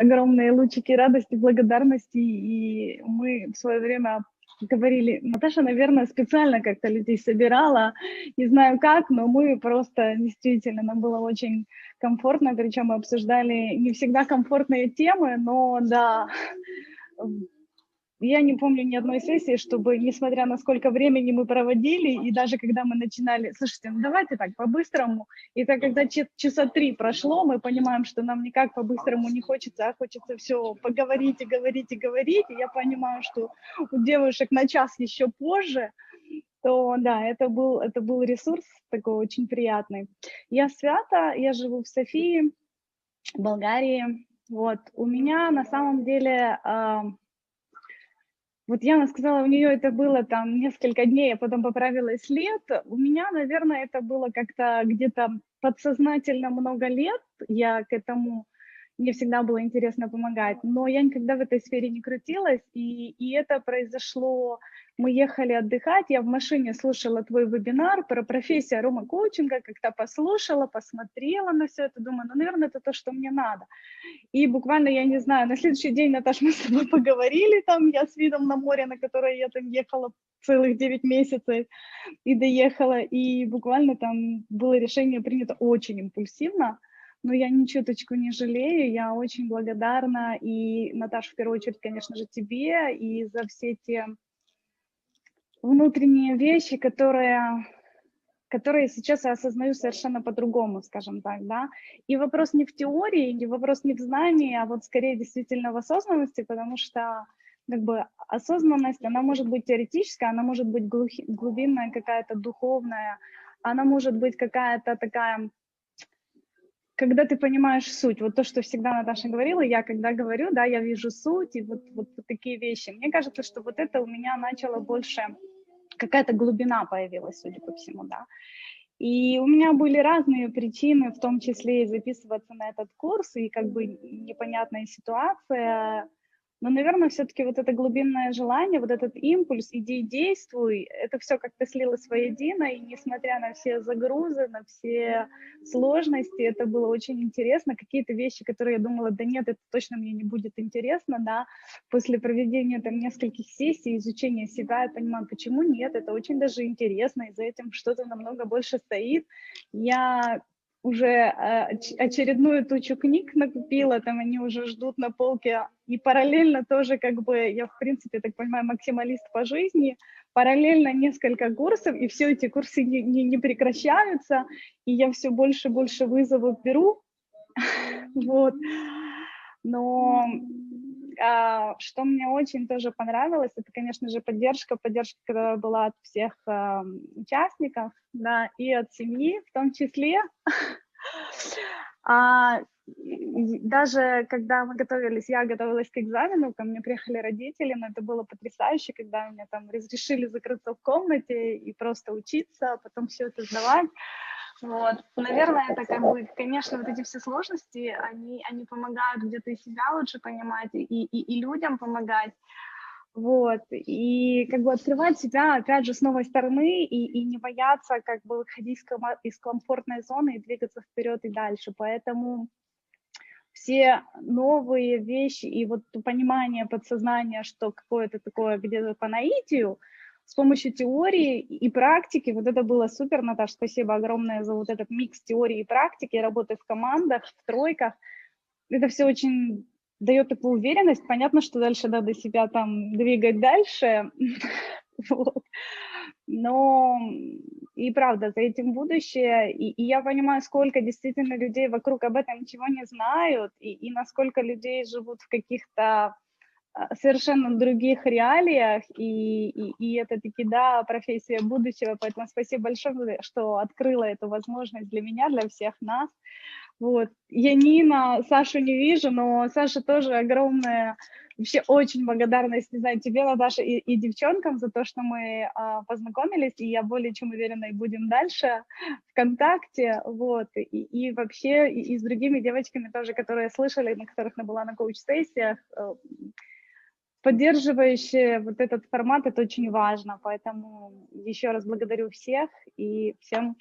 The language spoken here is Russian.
огромные лучики радости, благодарности. И мы в свое время говорили, Наташа, наверное, специально как-то людей собирала, не знаю как, но мы просто действительно, нам было очень комфортно, причем мы обсуждали не всегда комфортные темы, но да, я не помню ни одной сессии, чтобы, несмотря на сколько времени мы проводили, и даже когда мы начинали, слушайте, ну давайте так, по-быстрому, и так когда часа 3 прошло, мы понимаем, что нам никак по-быстрому не хочется, а хочется все поговорить и говорить и говорить, и я понимаю, что у девушек на час еще позже, то да, это был ресурс такой очень приятный. Я Свята, я живу в Софии, Болгарии, вот, у меня на самом деле... Вот Яна сказала, у нее это было там несколько дней, а потом поправилось лет. У меня, наверное, это было как-то где-то подсознательно много лет. Я к этому, мне всегда было интересно помогать, но я никогда в этой сфере не крутилась, и это произошло, мы ехали отдыхать, я в машине слушала твой вебинар про профессию аромакоучинга, как-то послушала, посмотрела на все это, думаю, ну, наверное, это то, что мне надо. И буквально, я не знаю, на следующий день, Наташа, мы с тобой поговорили там, я с видом на море, на которое я там ехала целых 9 месяцев и доехала, и буквально там было решение принято очень импульсивно, но я ни чуточку не жалею, я очень благодарна, и, Наташа, в первую очередь, конечно же, тебе, и за все те внутренние вещи, которые сейчас я осознаю совершенно по-другому, скажем так, да. И вопрос не в теории, и вопрос не в знании, а вот скорее действительно в осознанности, потому что как бы осознанность, она может быть теоретическая, она может быть глубинная, какая-то духовная, она может быть какая-то такая, когда ты понимаешь суть. Вот то, что всегда Наташа говорила, я когда говорю, да, я вижу суть, и вот такие вещи. Мне кажется, что вот это у меня начало больше, какая-то глубина появилась, судя по всему, да. И у меня были разные причины, в том числе и записываться на этот курс, и как бы непонятная ситуация. Но, наверное, все-таки вот это глубинное желание, вот этот импульс, иди и действуй, это все как-то слилось воедино, и несмотря на все загрузы, на все сложности, это было очень интересно. Какие-то вещи, которые я думала, да нет, это точно мне не будет интересно, да, после проведения там нескольких сессий, изучения себя, я понимаю, почему нет, это очень даже интересно, и за этим что-то намного больше стоит. Я уже очередную тучу книг накупила, там они уже ждут на полке, и параллельно тоже как бы, я в принципе, так понимаю, максималист по жизни, параллельно несколько курсов, и все эти курсы не прекращаются, и я все больше и больше вызовов беру, вот, но что мне очень тоже понравилось, это, конечно же, поддержка, которая была от всех участников, да, и от семьи в том числе. Даже когда мы готовились, я готовилась к экзамену, ко мне приехали родители, но это было потрясающе, когда мне там разрешили закрыться в комнате и просто учиться, а потом все это сдавать. Вот. Наверное, это как бы, конечно, вот эти все сложности, они помогают где-то и себя лучше понимать, и людям помогать. Вот, и как бы открывать себя, опять же, с новой стороны, и не бояться как бы выходить из комфортной зоны и двигаться вперед и дальше. Поэтому все новые вещи и вот понимание подсознания, что какое-то такое где-то по наитию, с помощью теории и практики, вот это было супер, Наташа, спасибо огромное за вот этот микс теории и практики, работы в командах, в тройках. Это все очень дает такую уверенность. Понятно, что дальше надо себя там двигать дальше, вот. Но и правда, за этим будущее. И я понимаю, сколько действительно людей вокруг об этом ничего не знают, и насколько людей живут в каких-то совершенно других реалиях, и это таки, да, профессия будущего, поэтому спасибо большое, что открыла эту возможность для меня, для всех нас. Вот. Янина, Сашу не вижу, но Саша тоже огромная, вообще очень благодарность, не знаю, тебе, Наташа, и девчонкам за то, что мы познакомились, и я более чем уверена, и будем дальше ВКонтакте, вот, и вообще и с другими девочками тоже, которые слышали, на которых я была на коуч-сессиях, поддерживающие вот этот формат, это очень важно, поэтому еще раз благодарю всех и всем